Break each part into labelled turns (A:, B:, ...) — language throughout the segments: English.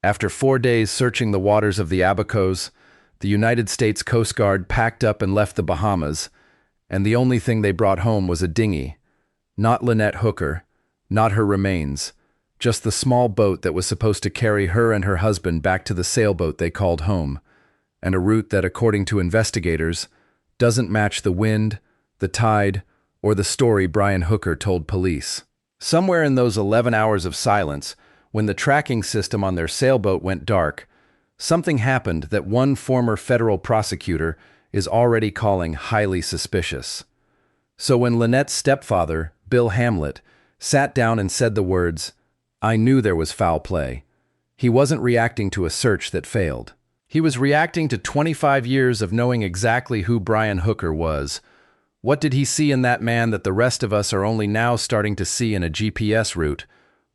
A: After 4 days searching the waters of the Abacos, the United States Coast Guard packed up and left the Bahamas, and the only thing they brought home was a dinghy. Not Lynette Hooker, not her remains, just the small boat that was supposed to carry her and her husband back to the sailboat they called home, and a route that, according to investigators, doesn't match the wind, the tide, or the story Brian Hooker told police. Somewhere in those 11 hours of silence, when the tracking system on their sailboat went dark, something happened that one former federal prosecutor is already calling highly suspicious. So when Lynette's stepfather, Bill Hamlet, sat down and said the words, "I knew there was foul play," he wasn't reacting to a search that failed. He was reacting to 25 years of knowing exactly who Brian Hooker was. What did he see in that man that the rest of us are only now starting to see in a GPS route?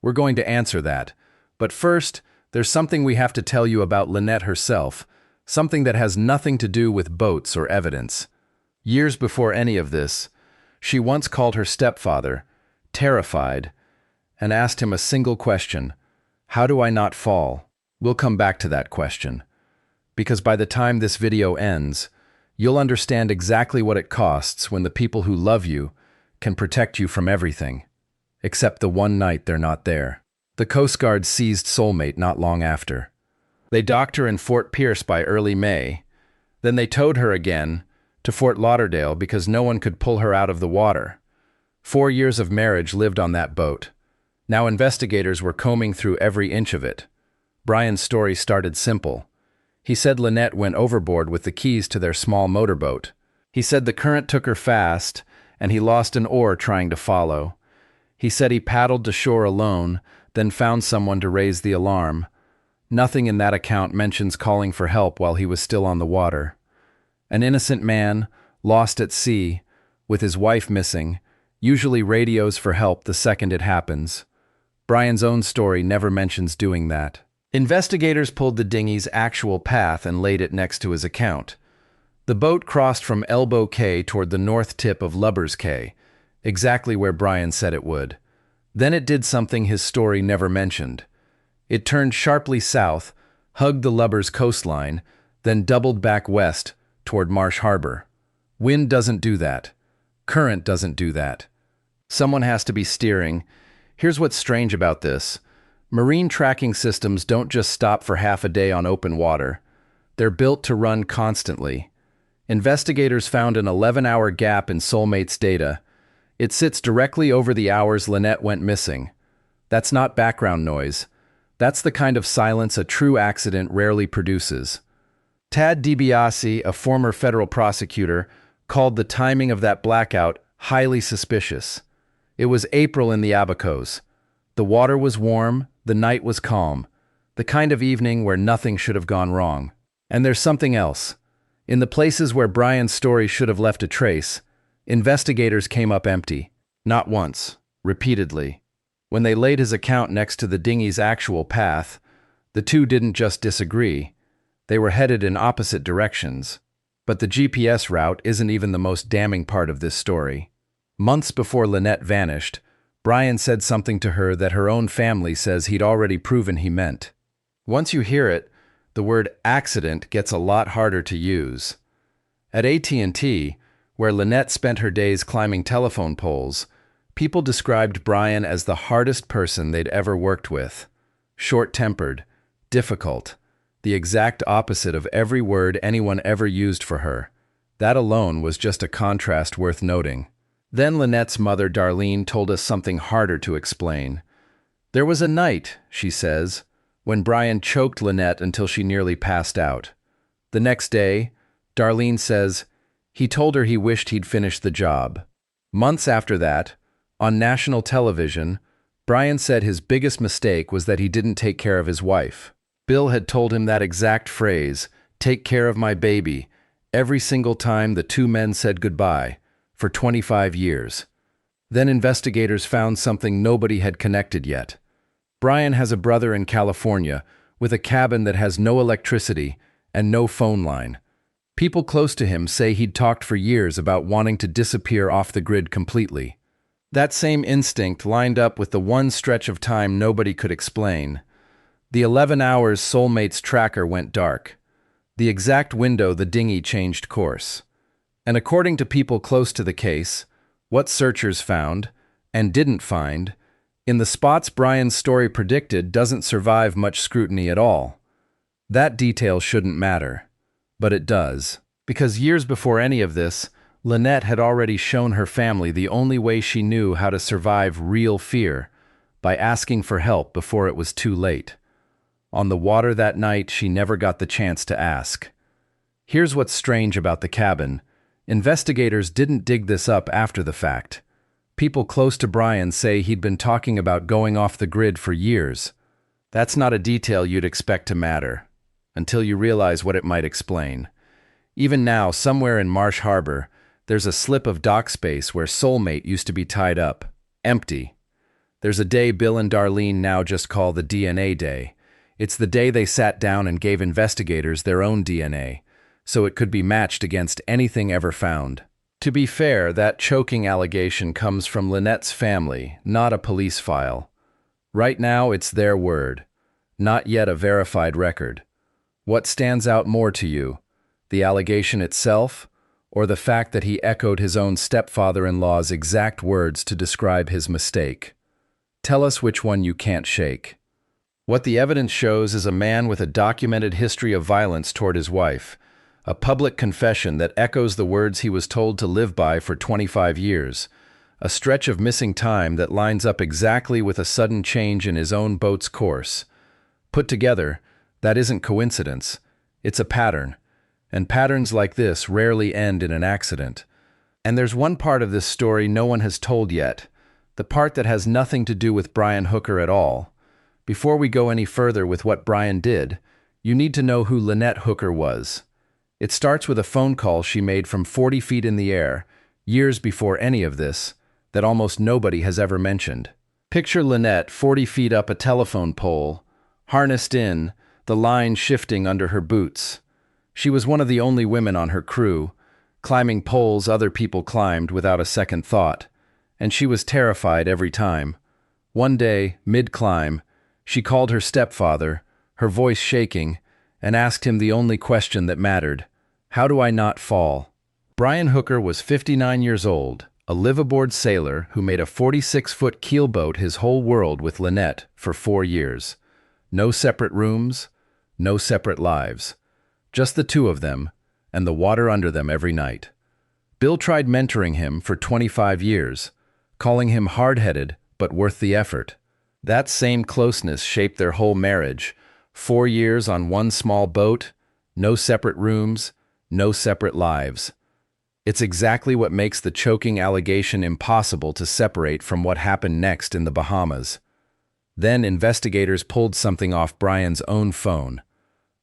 A: We're going to answer that. But first, there's something we have to tell you about Lynette herself, something that has nothing to do with boats or evidence. Years before any of this, she once called her stepfather, terrified, and asked him a single question: how do I not fall? We'll come back to that question, because by the time this video ends, you'll understand exactly what it costs when the people who love you can protect you from everything, except the one night they're not there. The Coast Guard seized Soulmate not long after. They docked her in Fort Pierce by early May. Then they towed her again to Fort Lauderdale because no one could pull her out of the water. 4 years of marriage lived on that boat. Now investigators were combing through every inch of it. Brian's story started simple. He said Lynette went overboard with the keys to their small motorboat. He said the current took her fast, and he lost an oar trying to follow. He said he paddled to shore alone, then found someone to raise the alarm. Nothing in that account mentions calling for help while he was still on the water. An innocent man, lost at sea, with his wife missing, usually radios for help the second it happens. Brian's own story never mentions doing that. Investigators pulled the dinghy's actual path and laid it next to his account. The boat crossed from Elbow Cay toward the north tip of Elbow Cay, exactly where Brian said it would. Then it did something his story never mentioned. It turned sharply south, hugged the Elbow's coastline, then doubled back west toward Marsh Harbor. Wind doesn't do that. Current doesn't do that. Someone has to be steering. Here's what's strange about this. Marine tracking systems don't just stop for half a day on open water. They're built to run constantly. Investigators found an 11-hour gap in Soulmate's data. It sits directly over the hours Lynette went missing. That's not background noise. That's the kind of silence a true accident rarely produces. Tad DiBiase, a former federal prosecutor, called the timing of that blackout highly suspicious. It was April in the Abacos. The water was warm, the night was calm, the kind of evening where nothing should have gone wrong. And there's something else. In the places where Brian's story should have left a trace, investigators came up empty. Not once, repeatedly. When they laid his account next to the dinghy's actual path, the two didn't just disagree. They were headed in opposite directions. But the GPS route isn't even the most damning part of this story. Months before Lynette vanished, Brian said something to her that her own family says he'd already proven he meant. Once you hear it, the word accident gets a lot harder to use. At AT&T, where Lynette spent her days climbing telephone poles, people described Brian as the hardest person they'd ever worked with. Short-tempered, difficult, the exact opposite of every word anyone ever used for her. That alone was just a contrast worth noting. Then Lynette's mother, Darlene, told us something harder to explain. There was a night, she says, when Brian choked Lynette until she nearly passed out. The next day, Darlene says, he told her he wished he'd finished the job. Months after that, on national television, Brian said his biggest mistake was that he didn't take care of his wife. Bill had told him that exact phrase, "Take care of my baby," every single time the two men said goodbye, for 25 years. Then investigators found something nobody had connected yet. Brian has a brother in California with a cabin that has no electricity and no phone line. People close to him say he'd talked for years about wanting to disappear off the grid completely. That same instinct lined up with the one stretch of time nobody could explain. The 11 hours Soulmate's tracker went dark, the exact window the dinghy changed course. And according to people close to the case, what searchers found, and didn't find, in the spots Brian's story predicted doesn't survive much scrutiny at all. That detail shouldn't matter, but it does. Because years before any of this, Lynette had already shown her family the only way she knew how to survive real fear, by asking for help before it was too late. On the water that night, she never got the chance to ask. Here's what's strange about the cabin. Investigators didn't dig this up after the fact. People close to Brian say he'd been talking about going off the grid for years. That's not a detail you'd expect to matter, until you realize what it might explain. Even now, somewhere in Marsh Harbor, there's a slip of dock space where Soulmate used to be tied up, empty. There's a day Bill and Darlene now just call the DNA Day. It's the day they sat down and gave investigators their own DNA, so it could be matched against anything ever found. To be fair, that choking allegation comes from Lynette's family, not a police file. Right now, it's their word, not yet a verified record. What stands out more to you, the allegation itself, or the fact that he echoed his own stepfather-in-law's exact words to describe his mistake? Tell us which one you can't shake. What the evidence shows is a man with a documented history of violence toward his wife, a public confession that echoes the words he was told to live by for 25 years, a stretch of missing time that lines up exactly with a sudden change in his own boat's course. Put together, that isn't coincidence, it's a pattern, and patterns like this rarely end in an accident. And there's one part of this story no one has told yet, the part that has nothing to do with Brian Hooker at all. Before we go any further with what Brian did, you need to know who Lynette Hooker was. It starts with a phone call she made from 40 feet in the air, years before any of this, that almost nobody has ever mentioned. Picture Lynette 40 feet up a telephone pole, harnessed in, the line shifting under her boots. She was one of the only women on her crew, climbing poles other people climbed without a second thought, and she was terrified every time. One day, mid-climb, she called her stepfather, her voice shaking, and asked him the only question that mattered: how do I not fall? Brian Hooker was 59 years old, a live-aboard sailor who made a 46-foot keelboat his whole world with Lynette for 4 years. No separate rooms, no separate lives. Just the two of them, and the water under them every night. Bill tried mentoring him for 25 years, calling him hard-headed but worth the effort. That same closeness shaped their whole marriage. 4 years on one small boat, no separate rooms, no separate lives. It's exactly what makes the choking allegation impossible to separate from what happened next in the Bahamas. Then investigators pulled something off Brian's own phone.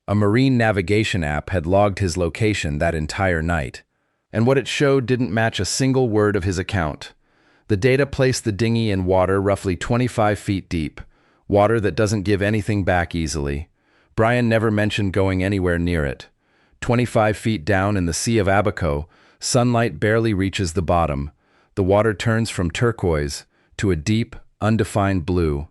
A: A marine navigation app had logged his location that entire night, and what it showed didn't match a single word of his account. The data placed the dinghy in water roughly 25 feet deep, water that doesn't give anything back easily. Brian never mentioned going anywhere near it. 25 feet down in the Sea of Abaco, sunlight barely reaches the bottom. The water turns from turquoise to a deep, undefined blue.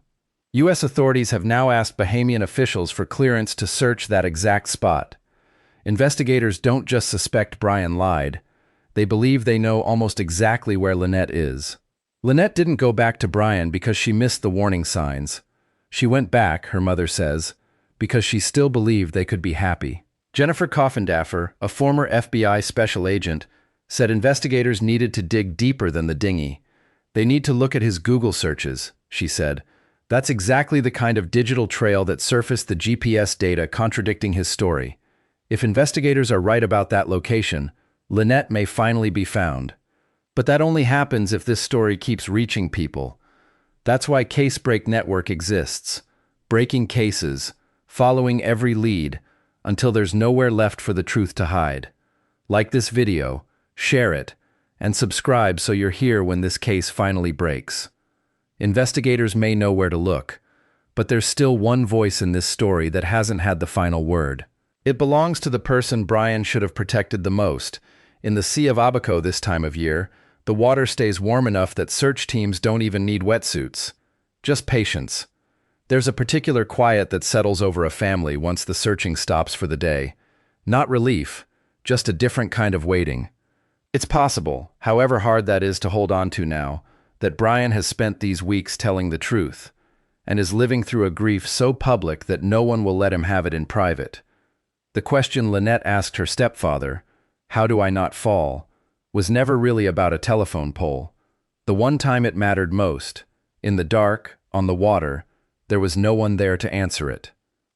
A: U.S. authorities have now asked Bahamian officials for clearance to search that exact spot. Investigators don't just suspect Brian lied. They believe they know almost exactly where Lynette is. Lynette didn't go back to Brian because she missed the warning signs. She went back, her mother says, because she still believed they could be happy. Jennifer Coffindaffer, a former FBI special agent, said investigators needed to dig deeper than the dinghy. They need to look at his Google searches, she said. That's exactly the kind of digital trail that surfaced the GPS data contradicting his story. If investigators are right about that location, Lynette may finally be found. But that only happens if this story keeps reaching people. That's why Case Break Network exists. Breaking cases, following every lead, until there's nowhere left for the truth to hide. Like this video, share it, and subscribe so you're here when this case finally breaks. Investigators may know where to look, but there's still one voice in this story that hasn't had the final word. It belongs to the person Brian should have protected the most. In the Sea of Abaco this time of year, the water stays warm enough that search teams don't even need wetsuits. Just patience. There's a particular quiet that settles over a family once the searching stops for the day. Not relief, just a different kind of waiting. It's possible, however hard that is to hold on to now, that Brian has spent these weeks telling the truth, and is living through a grief so public that no one will let him have it in private. The question Lynette asked her stepfather, "How do I not fall?" was never really about a telephone pole. The one time it mattered most, in the dark, on the water, there was no one there to answer it.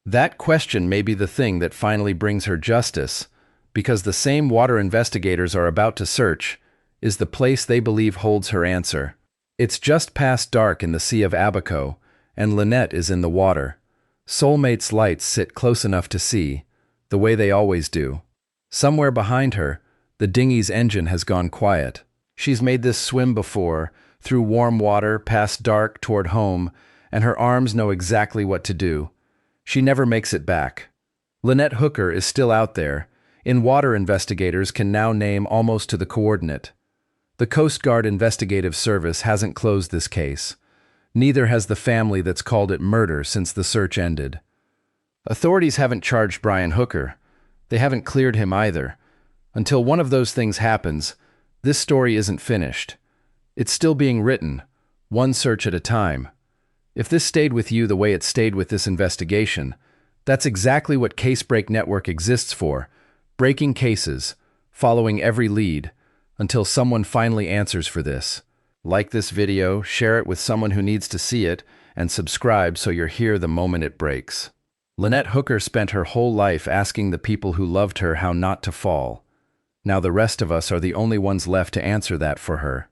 A: That question may be the thing that finally brings her justice, because the same water investigators are about to search is the place they believe holds her answer. It's just past dark in the Sea of Abaco, and Lynette is in the water. Soulmate's lights sit close enough to see, the way they always do. Somewhere behind her, the dinghy's engine has gone quiet. She's made this swim before, through warm water, past dark, toward home, and her arms know exactly what to do. She never makes it back. Lynette Hooker is still out there, and water investigators can now name almost to the coordinate. The Coast Guard Investigative Service hasn't closed this case. Neither has the family that's called it murder since the search ended. Authorities haven't charged Brian Hooker. They haven't cleared him either. Until one of those things happens, this story isn't finished. It's still being written, one search at a time. If this stayed with you the way it stayed with this investigation, that's exactly what Casebreak Network exists for. Breaking cases, following every lead, until someone finally answers for this. Like this video, share it with someone who needs to see it, and subscribe so you're here the moment it breaks. Lynette Hooker spent her whole life asking the people who loved her how not to fall. Now the rest of us are the only ones left to answer that for her.